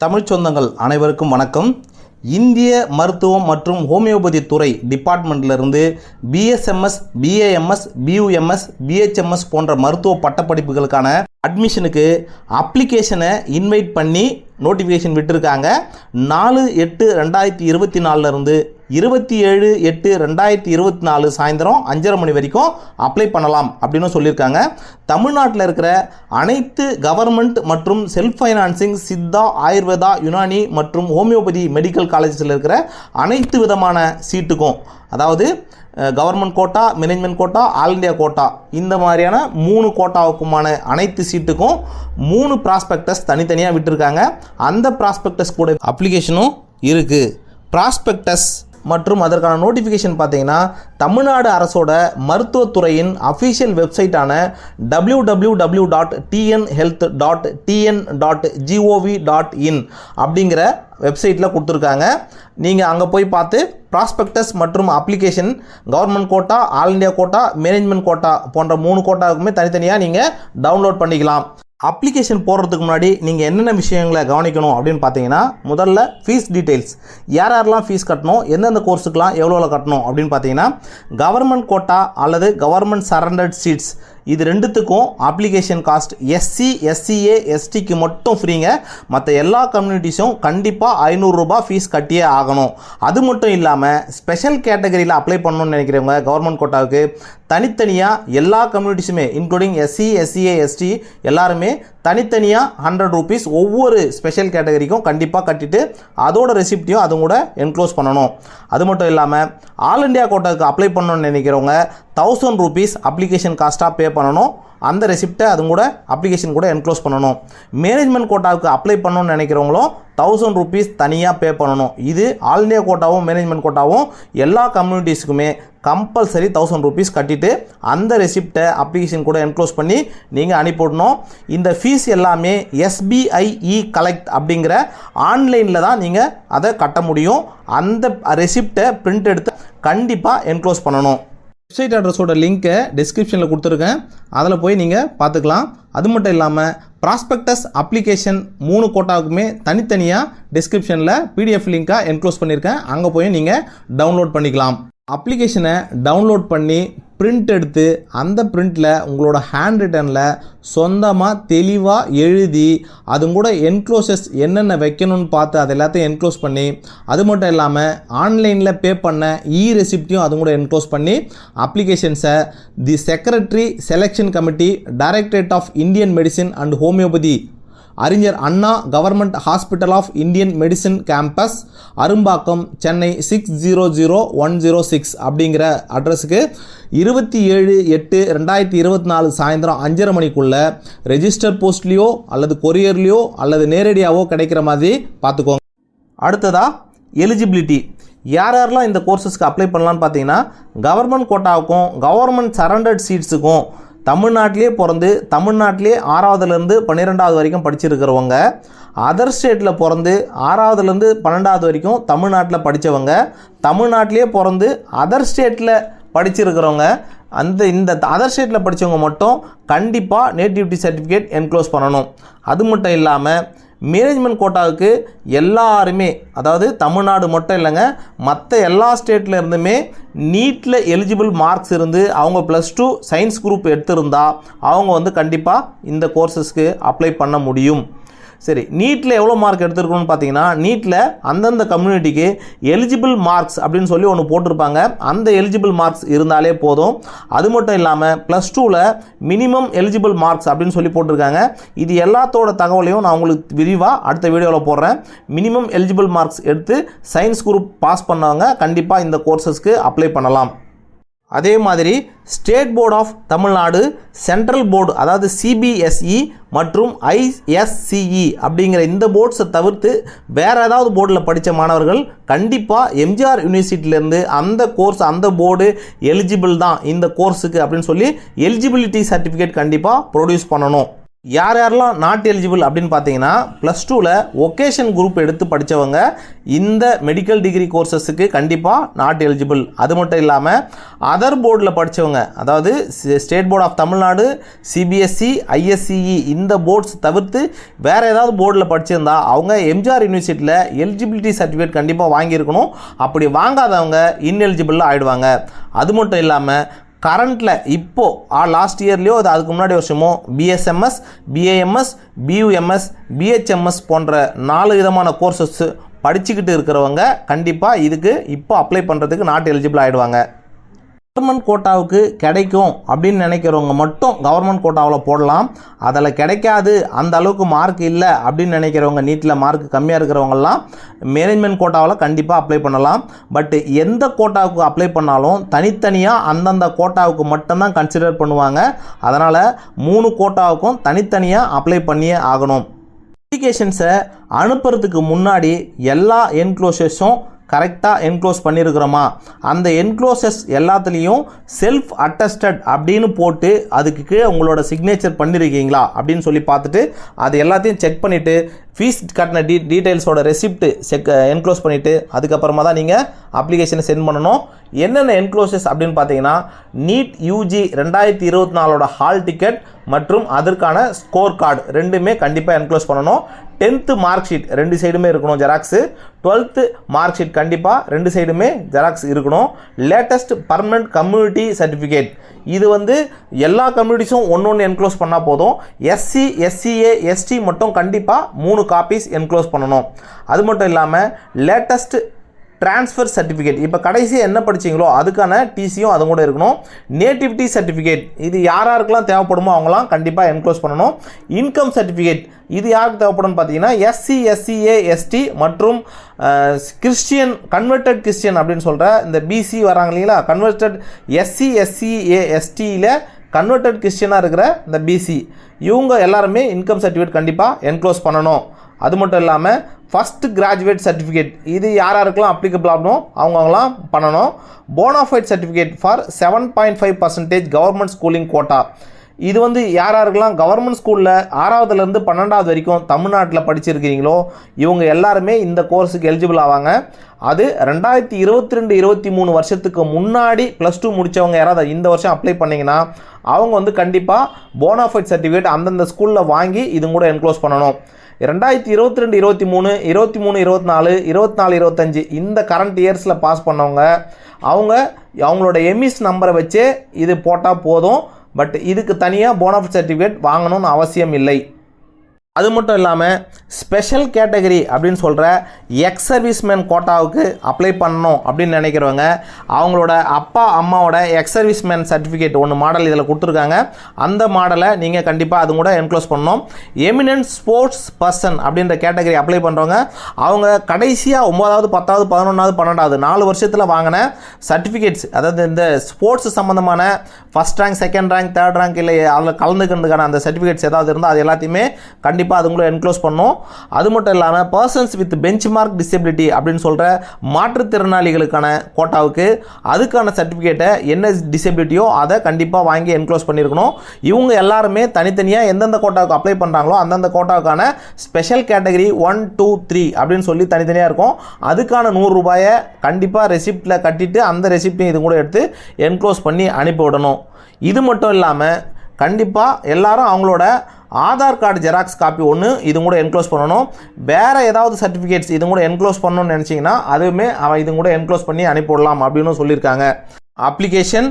தமிழ் சொந்தங்கள் அனைவருக்கும் வணக்கம். இந்திய மருத்துவம் மற்றும் ஹோமியோபதி துறை டிபார்ட்மெண்ட்லேருந்து பிஎஸ்எம்எஸ், பிஏஎம்எஸ், பியூஎம்எஸ், பிஹெச்எம்எஸ் போன்ற மருத்துவ பட்டப்படிப்புகளுக்கான அட்மிஷனுக்கு அப்ளிகேஷனை இன்வைட் பண்ணி நோட்டிஃபிகேஷன் விட்டுருக்காங்க. 4/8/2024 27/8/2024 சாயந்தரம் 5:30 மணி வரைக்கும் அப்ளை பண்ணலாம் அப்படின்னு சொல்லியிருக்காங்க. தமிழ்நாட்டில் இருக்கிற அனைத்து கவர்மெண்ட் மற்றும் செல்ஃப் ஃபைனான்சிங் சித்தா, ஆயுர்வேதா, யுனானி மற்றும் ஹோமியோபதி மெடிக்கல் காலேஜஸில் இருக்கிற அனைத்து விதமான சீட்டுக்கும், அதாவது government quota, management quota, all India quota, இந்த மாதிரியான 3 கோட்டாவுக்குமான அனைத்து சீட்டுக்கும் 3 ப்ராஸ்பெக்டஸ் தனித்தனியாக விட்டுருக்காங்க. அந்த ப்ராஸ்பெக்டஸ் கூட அப்ளிகேஷனும் இருக்குது. ப்ராஸ்பெக்டஸ் மற்றும் அதற்கான நோட்டிஃபிகேஷன் பார்த்தீங்கன்னா தமிழ்நாடு அரசோட மருத்துவத்துறையின் அஃபிஷியல் வெப்சைட்டான www.tnhealth.tn.gov.in அப்படிங்கிற வெப்சைட்டில் கொடுத்துருக்காங்க. நீங்கள் அங்கே போய் பார்த்து ப்ராஸ்பெக்டஸ் மற்றும் application government quota, all India quota, management quota போன்ற 3 கோட்டாவுக்குமே தனித்தனியாக நீங்கள் டவுன்லோட் பண்ணிக்கலாம். அப்ளிகேஷன் போடுறதுக்கு முன்னாடி நீங்கள் என்னென்ன விஷயங்களை கவனிக்கணும் அப்படின்னு பார்த்தீங்கன்னா, முதல்ல ஃபீஸ் டீட்டெயில்ஸ், யாரெல்லாம் ஃபீஸ் கட்டணும், எந்தெந்த கோர்ஸுக்கெலாம் எவ்வளோ கட்டணும் அப்படின்னு பார்த்தீங்கன்னா, கவர்மெண்ட் கோட்டா அல்லது கவர்மெண்ட் சரண்டர்ட் சீட்ஸ் இது ரெண்டுத்துக்கும் அப்ளிகேஷன் காஸ்ட் எஸ்சி, எஸ்சிஏ, எஸ்டிக்கு மட்டும் ஃப்ரீங்க. மற்ற எல்லா கம்யூனிட்டிஸும் கண்டிப்பாக 500 ரூபாய் ஃபீஸ் கட்டியே ஆகணும். அது மட்டும் இல்லாமல் ஸ்பெஷல் கேட்டகரியில் அப்ளை பண்ணணும்னு நினைக்கிறவங்க கவர்மெண்ட் கோட்டாவுக்கு தனித்தனியாக எல்லா கம்யூனிட்டிஸுமே இன்க்ளூடிங் எஸ்சி, எஸ்சிஏ, எஸ்டி எல்லாருமே தனித்தனியாக 100 ரூபீஸ் ஒவ்வொரு ஸ்பெஷல் கேட்டகரிக்கும் கண்டிப்பாக கட்டிட்டு அதோட ரெசிப்டையும் அதுவும் கூட என்க்ளோஸ் பண்ணணும். அது மட்டும் இல்லாமல் ஆல் இண்டியா கோட்டாவுக்கு அப்ளை பண்ணணும்னு நினைக்கிறவங்க 1000 ரூபீஸ் அப்ளிகேஷன் காஸ்ட்டாக பே பண்ணணும். அந்த ரெசிப்டை அதுவும் கூட அப்ளிகேஷன் கூட என்க்ளோஸ் பண்ணணும். மேனேஜ்மெண்ட் கோட்டாவுக்கு அப்ளை பண்ணணும்னு நினைக்கிறவங்களும் 1000 ரூபீஸ் தனியாக பே பண்ணணும். இது ஆல் இண்டியா கோட்டாவும் மேனேஜ்மெண்ட் கோட்டாவும் எல்லா கம்யூனிட்டிஸுக்குமே கம்பல்சரி 1000 ரூபீஸ் கட்டிட்டு அந்த ரெசிப்டை அப்ளிகேஷன் கூட என்க்ளோஸ் பண்ணி நீங்கள் அனுப்பிவிடணும். இந்த ஃபீஸ் எல்லாமே SBI கலெக்ட் அப்படிங்கிற ஆன்லைனில் தான் நீங்கள் அதை கட்ட முடியும். அந்த ரெசிப்டை பிரிண்ட் எடுத்து கண்டிப்பாக என்க்ளோஸ் பண்ணணும். வெப்சைட் அட்ரஸோட லிங்க்கை டிஸ்கிரிப்ஷனில் கொடுத்துருக்கேன், அதில் போய் நீங்கள் பார்த்துக்கலாம். அது மட்டும் இல்லாமல் ப்ராஸ்பெக்டஸ் அப்ளிகேஷன் 3 கோட்டாவுக்குமே தனித்தனியாக டிஸ்கிரிப்ஷனில் PDF லிங்காக என்க்ளோஸ் பண்ணியிருக்கேன், அங்கே போய் நீங்கள் டவுன்லோட் பண்ணிக்கலாம். அப்ளிகேஷனை டவுன்லோட் பண்ணி பிரிண்ட் எடுத்து அந்த பிரிண்டில் உங்களோட ஹேண்ட் ரிட்டனில் சொந்தமாக தெளிவாக எழுதி அதுவும் கூட என்க்ளோசஸ் என்னென்ன வைக்கணும்னு பார்த்து அது எல்லாத்தையும் என்க்ளோஸ் பண்ணி, அது மட்டும் இல்லாமல் ஆன்லைனில் பே பண்ண ரெசிப்டையும் அதுவும் கூட என்க்ளோஸ் பண்ணி அப்ளிகேஷன்ஸை the secretary selection committee, directorate of Indian medicine and homeopathy, Arignar Anna government hospital of Indian medicine campus, Arumbakkam, Chennai 600106 அப்படிங்கிற அட்ரஸுக்கு 27/8/2024 சாயந்தரம் 5:30 மணிக்குள்ள ரெஜிஸ்டர் போஸ்ட்லேயோ அல்லது கொரியர்லேயோ அல்லது நேரடியாகவோ கிடைக்கிற மாதிரி பார்த்துக்கோங்க. அடுத்ததாக எலிஜிபிலிட்டி, யாரெல்லாம் இந்த கோர்சஸ்க்கு அப்ளை பண்ணலான்னு பார்த்தீங்கன்னா, கவர்மெண்ட் கோட்டாவுக்கும் கவர்மெண்ட் சரண்டர்ட் சீட்ஸுக்கும் தமிழ்நாட்டிலே பிறந்து தமிழ்நாட்டிலே 6வதுலேருந்து 12வது வரைக்கும் படிச்சிருக்கிறவங்க, அதர் ஸ்டேட்டில் பிறந்து 6வதுலேருந்து 12வது வரைக்கும் தமிழ்நாட்டில் படித்தவங்க, தமிழ்நாட்டிலே பிறந்து அதர் ஸ்டேட்டில் படிச்சிருக்கிறவங்க, இந்த அதர் ஸ்டேட்டில் படித்தவங்க மட்டும் கண்டிப்பாக நேட்டிவிட்டி சர்டிஃபிகேட் என்க்ளோஸ் பண்ணணும். அது மட்டும் இல்லாமல் மேனேஜ்மெண்ட் கோட்டாவுக்கு எல்லாருமே, அதாவது தமிழ்நாடு மட்டும் இல்லைங்க, மற்ற எல்லா ஸ்டேட்டில் இருந்துமே நீட்டில் எலிஜிபிள் மார்க்ஸ் இருந்து அவங்க +2 சயின்ஸ் குரூப் எடுத்திருந்தா அவங்க கண்டிப்பாக இந்த கோர்சஸ்க்கு அப்ளை பண்ண முடியும். சரி, நீட்டில் எவ்வளோ மார்க் எடுத்துருக்கணும்னு பார்த்தீங்கன்னா, நீட்டில் அந்தந்த கம்யூனிட்டிக்கு எலிஜிபிள் மார்க்ஸ் அப்படின்னு சொல்லி ஒன்று போட்டிருப்பாங்க. அந்த எலிஜிபிள் மார்க்ஸ் இருந்தாலே போதும். அது மட்டும் இல்லாமல் +2ல் மினிமம் எலிஜிபிள் மார்க்ஸ் அப்படின்னு சொல்லி போட்டிருக்காங்க. இது எல்லாத்தோட தகவலையும் நான் உங்களுக்கு விரிவாக அடுத்த வீடியோவில் போடுறேன். மினிமம் எலிஜிபிள் மார்க்ஸ் எடுத்து சயின்ஸ் குரூப் பாஸ் பண்ணவங்க கண்டிப்பாக இந்த கோர்சஸ்க்கு அப்ளை பண்ணலாம். அதே மாதிரி state board of Tamil Nadu, central board அதாவது CBSE மற்றும் ISCE அப்படிங்கிற இந்த போர்ட்ஸை தவிர்த்து வேறு ஏதாவது போர்டில் படித்த மாணவர்கள் கண்டிப்பாக MGR யூனிவர்சிட்டியிலேருந்து அந்த கோர்ஸ், அந்த போர்டு எலிஜிபிள் தான் இந்த கோர்ஸுக்கு அப்படின்னு சொல்லி எலிஜிபிலிட்டி சர்டிஃபிகேட் கண்டிப்பாக ப்ரொடியூஸ் பண்ணணும். யார் யாரெல்லாம் நாட் எலிஜிபிள் அப்படின்னு பார்த்தீங்கன்னா +2ல் ஒகேஷன் குரூப் எடுத்து படித்தவங்க இந்த மெடிக்கல் டிகிரி கோர்சஸுக்கு கண்டிப்பாக நாட் எலிஜிபிள். அது மட்டும் இல்லாமல் அதர் போர்டில் படித்தவங்க, அதாவது state board of Tamil Nadu, CBSE, ISCE இந்த போர்ட்ஸ் தவிர்த்து வேறு ஏதாவது போர்டில் படிச்சிருந்தா அவங்க எம்ஜிஆர் யூனிவர்சிட்டியில் எலிஜிபிலிட்டி சர்டிஃபிகேட் கண்டிப்பாக வாங்கியிருக்கணும். அப்படி வாங்காதவங்க இன்எலிஜிபிளாக ஆகிடுவாங்க. அது மட்டும் இல்லாமல் கரண்ட்டில் இப்போது லாஸ்ட் இயர்லேயோ அதுக்கு முன்னாடி வருஷமோ பிஎஸ்எம்எஸ், பிஏஎம்எஸ், பியூஎம்எஸ், பிஹெச்எம்எஸ் போன்ற 4 விதமான கோர்சஸ் படிச்சுக்கிட்டு இருக்கிறவங்க கண்டிப்பாக இதுக்கு இப்போ அப்ளை பண்ணுறதுக்கு நாட் எலிஜிபிள் ஆகிடுவாங்க. கவர்மெண்ட் கோட்டாவுக்கு கிடைக்கும் அப்படின்னு நினைக்கிறவங்க மட்டும் கவர்மெண்ட் கோட்டாவில் போடலாம். அதில் கிடைக்காது, அந்த அளவுக்கு மார்க் இல்லை அப்படின்னு நினைக்கிறவங்க, நீட்டில் மார்க் கம்மியாக இருக்கிறவங்கலாம் மேனேஜ்மெண்ட் கோட்டாவில் கண்டிப்பாக அப்ளை பண்ணலாம். பட் எந்த கோட்டாவுக்கு அப்ளை பண்ணாலும் தனித்தனியாக அந்தந்த கோட்டாவுக்கு மட்டும்தான் கன்சிடர் பண்ணுவாங்க. அதனால் 3 கோட்டாவுக்கும் தனித்தனியாக அப்ளை பண்ணியே ஆகணும். அப்ளிகேஷன்ஸை அனுப்புறதுக்கு முன்னாடி எல்லா என்க்ளோஷர்ஸும் கரெக்டாக என்க்ளோஸ் பண்ணியிருக்கிறோமா, அந்த என்க்ளோசஸ் எல்லாத்துலேயும் செல்ஃப் அட்டஸ்டட் அப்படின்னு போட்டு அதுக்கு கீழே உங்களோட சிக்னேச்சர் பண்ணியிருக்கீங்களா அப்படின்னு சொல்லி பார்த்துட்டு அது எல்லாத்தையும் செக் பண்ணிவிட்டு ஃபீஸ் கட்டின டீட்டெயில்ஸோட ரெசிப்ட் என்க்ளோஸ் பண்ணிவிட்டு அதுக்கப்புறமா தான் நீங்கள் அப்ளிகேஷனை சென்ட் பண்ணணும். என்னென்ன என்க்ளோசஸ் அப்படின்னு பார்த்தீங்கன்னா நீட் யூஜி 2024 ஹால் டிக்கெட் மற்றும் அதற்கான ஸ்கோர் கார்டு ரெண்டுமே கண்டிப்பாக என்க்ளோஸ் பண்ணணும். 10th மார்க் ஷீட் 2 சைடுமே இருக்கணும் ஜெராக்ஸு. 12th மார்க் ஷீட் கண்டிப்பாக 2 சைடுமே ஜெராக்ஸ் இருக்கணும். லேட்டஸ்ட் பர்மனெண்ட் கம்யூனிட்டி சர்டிஃபிகேட், இது எல்லா கம்யூனிட்டிஸும் ஒன்று என்க்ளோஸ் பண்ணால் போதும். எஸ்சி, எஸ்சிஏ, எஸ்டி மட்டும் கண்டிப்பாக 3 காப்பீஸ் என்க்ளோஸ் பண்ணணும். அது மட்டும் இல்லாமல் லேட்டஸ்ட் ட்ரான்ஸ்ஃபர் சர்டிஃபிகேட், இப்போ கடைசியாக என்ன படிச்சிங்களோ அதுக்கான டிசியும் அது கூட இருக்கணும். நேட்டிவிட்டி சர்டிஃபிகேட், இது யாருக்கெல்லாம் தேவைப்படுமோ அவங்களாம் கண்டிப்பாக என்க்ளோஸ் பண்ணணும். இன்கம் சர்டிஃபிகேட், இது யாருக்கு தேவைப்படும் பார்த்தீங்கன்னா எஸ்சி, எஸ்சிஏ, எஸ்டி மற்றும் கிறிஸ்டியன், கன்வெர்டட் கிறிஸ்டியன் அப்படின்னு சொல்கிற இந்த பிசி வராங்க இல்லைங்களா, கன்வெர்டட் எஸ்சி, எஸ்சிஏ, எஸ்டியில் கன்வெர்டட் கிறிஸ்டியனாக இருக்கிற இந்த பிசி இவங்க எல்லாருமே இன்கம் சர்டிஃபிகேட் கண்டிப்பாக என்க்ளோஸ் பண்ணணும். அது மட்டும் இல்லாமல் ஃபஸ்ட் கிராஜுவேட் சர்டிஃபிகேட், இது யாருக்கெல்லாம் அப்ளிகபிள் ஆகணும் அவங்களாம் பண்ணணும். Bonafide certificate for 7.5% government schooling quota, இது யாருக்கெல்லாம் கவர்மெண்ட் ஸ்கூலில் 6வதுலேருந்து 12வது வரைக்கும் தமிழ்நாட்டில் படிச்சிருக்கிறீங்களோ இவங்க எல்லாருமே இந்த கோர்ஸுக்கு எலிஜிபிள் ஆவாங்க. அது 2022-23 வருஷத்துக்கு முன்னாடி +2 முடித்தவங்க யாராவது இந்த வருஷம் அப்ளை பண்ணிங்கன்னா அவங்க கண்டிப்பாக போனாஃபைட் சர்டிஃபிகேட் அந்தந்த ஸ்கூலில் வாங்கி இது கூட என்க்ளோஸ் பண்ணணும். 2022-23, 23-24, 24-25 இந்த கரண்ட் இயர்ஸில் பாஸ் பண்ணவங்க அவங்களோட எம்இஸ் நம்பரை வச்சே இது போட்டால் போதும். பட் இதுக்கு தனியாக போனாஃபைட் சர்டிஃபிகேட் வாங்கணும்னு அவசியம் இல்லை. அது மட்டும் இல்லாமல் ஸ்பெஷல் கேட்டகரி அப்படின்னு சொல்கிற எக்ஸ் சர்வீஸ்மேன் கோட்டாவுக்கு அப்ளை பண்ணணும் அப்படின்னு நினைக்கிறவங்க அவங்களோட அப்பா அம்மாவோட எக்ஸ் சர்வீஸ்மேன் சர்டிஃபிகேட் ஒன்று மாடல் இதில் கொடுத்துருக்காங்க. அந்த மாடலை நீங்கள் கண்டிப்பாக அது கூட என்க்ளோஸ் பண்ணணும். எமினன்ட் ஸ்போர்ட்ஸ் பர்சன் அப்படின்ற கேட்டகரி அப்ளை பண்ணுறவங்க அவங்க கடைசியாக 9வது, 10வது, 11வது, 12வது 4 வருஷத்தில் வாங்கின சர்டிஃபிகேட்ஸ், அதாவது இந்த ஸ்போர்ட்ஸ் சம்மந்தமான first rank, second rank, third rank இல்லை அதில் கலந்துக்கிறதுக்கான அந்த சர்டிஃபிகேட்ஸ் ஏதாவது இருந்தால் அது எல்லாத்தையுமே கண்டிப்பாக அது கூட என்க்ளோஸ் பண்ணும். அது மட்டும் இல்லாமல் persons with bench mark disability அப்படின்னு சொல்கிற மாற்றுத்திறனாளிகளுக்கான கோட்டாவுக்கு அதுக்கான சர்டிஃபிகேட்டை என்ன டிசபிலிட்டியோ அதை கண்டிப்பாக வாங்கி என்க்ளோஸ் பண்ணியிருக்கணும். இவங்க எல்லாருமே தனித்தனியாக எந்தெந்த கோட்டாவுக்கு அப்ளை பண்ணுறாங்களோ அந்தந்த கோட்டாவுக்கான ஸ்பெஷல் கேட்டகரி 1, 2, 3 அப்படின்னு சொல்லி தனித்தனியாக இருக்கும். அதுக்கான 100 ரூபாயை கண்டிப்பாக ரெசிப்டில் கட்டிட்டு அந்த ரெசிப்டையும் இது கூட எடுத்து என்க்ளோஸ் பண்ணி அனுப்பிவிடணும். இது மட்டும் இல்லாமல் கண்டிப்பாக எல்லாரும் அவங்களோட ஆதார் கார்டு ஜெராக்ஸ் காப்பி ஒன்று இது கூட என்க்ளோஸ் பண்ணணும். வேறு ஏதாவது சர்டிஃபிகேட்ஸ் இது கூட என்க்ளோஸ் பண்ணணும்னு நினச்சிங்கன்னா அதுவுமே இது கூட என்க்ளோஸ் பண்ணி அனுப்பிவிடலாம் அப்படின்னு சொல்லியிருக்காங்க. அப்ளிகேஷன்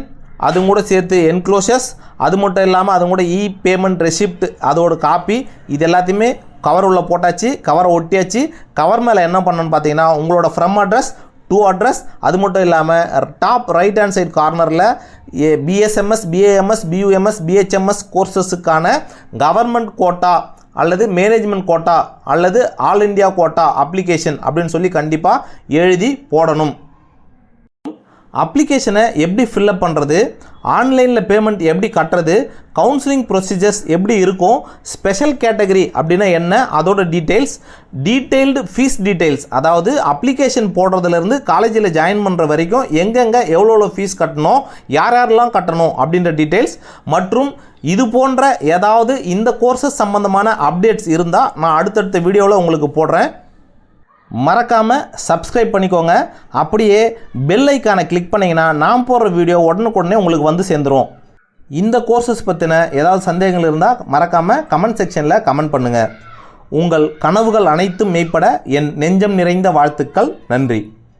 அது கூட சேர்த்து என்க்ளோஷர்ஸ், அது மட்டும் இல்லாமல் அது கூட பேமெண்ட் ரெசிப்ட் அதோட காப்பி இது எல்லாத்தையுமே கவர் உள்ள போட்டாச்சு, கவரை ஒட்டியாச்சு. கவர் மேலே என்ன பண்ணணும்னு பார்த்தீங்கன்னா உங்களோட ஃப்ரம் அட்ரஸ், டு அட்ரஸ், அது மட்டும் இல்லாமல் டாப் ரைட் ஹேண்ட் சைட் கார்னரில் பிஎஸ்எம்எஸ், பிஏஎம்எஸ், பியூஎம்எஸ், பிஹெச்எம்எஸ் கோர்சஸுக்கான கவர்மெண்ட் கோட்டா அல்லது மேனேஜ்மெண்ட் கோட்டா அல்லது ஆல் இண்டியா கோட்டா அப்ளிகேஷன் அப்படின்னு சொல்லி கண்டிப்பாக எழுதி போடணும். அப்ளிகேஷனை எப்படி ஃபில்லப் பண்ணுறது, ஆன்லைனில் பேமெண்ட் எப்படி கட்டுறது, கவுன்சிலிங் ப்ரொசீஜர்ஸ் எப்படி இருக்கும், ஸ்பெஷல் கேட்டகரி அப்படின்னா என்ன, அதோட டீட்டெயில்டு ஃபீஸ் டீட்டெயில்ஸ், அதாவது அப்ளிகேஷன் போடுறதுலேருந்து காலேஜில் ஜாயின் பண்ணுற வரைக்கும் எங்கெங்கே எவ்வளோ ஃபீஸ் கட்டணும், யாரெல்லாம் கட்டணும் அப்படின்ற டீட்டெயில்ஸ் மற்றும் இது போன்ற ஏதாவது இந்த கோர்சஸ் சம்பந்தமான அப்டேட்ஸ் இருந்தால் நான் அடுத்தடுத்த வீடியோவில் உங்களுக்கு போடுறேன். மறக்காமல் சப்ஸ்கிரைப் பண்ணிக்கோங்க. அப்படியே பெல் ஐக்கானை கிளிக் பண்ணிங்கன்னா நான் போடுற வீடியோ உடனுக்குடனே உங்களுக்கு வந்து சேர்ந்துடும். இந்த கோர்சஸ் பற்றின ஏதாவது சந்தேகங்கள் இருந்தால் மறக்காமல் கமெண்ட் செக்ஷனில் கமெண்ட் பண்ணுங்கள். உங்கள் கனவுகள் அனைத்தும் மெய்ப்பட என் நெஞ்சம் நிறைந்த வாழ்த்துக்கள். நன்றி.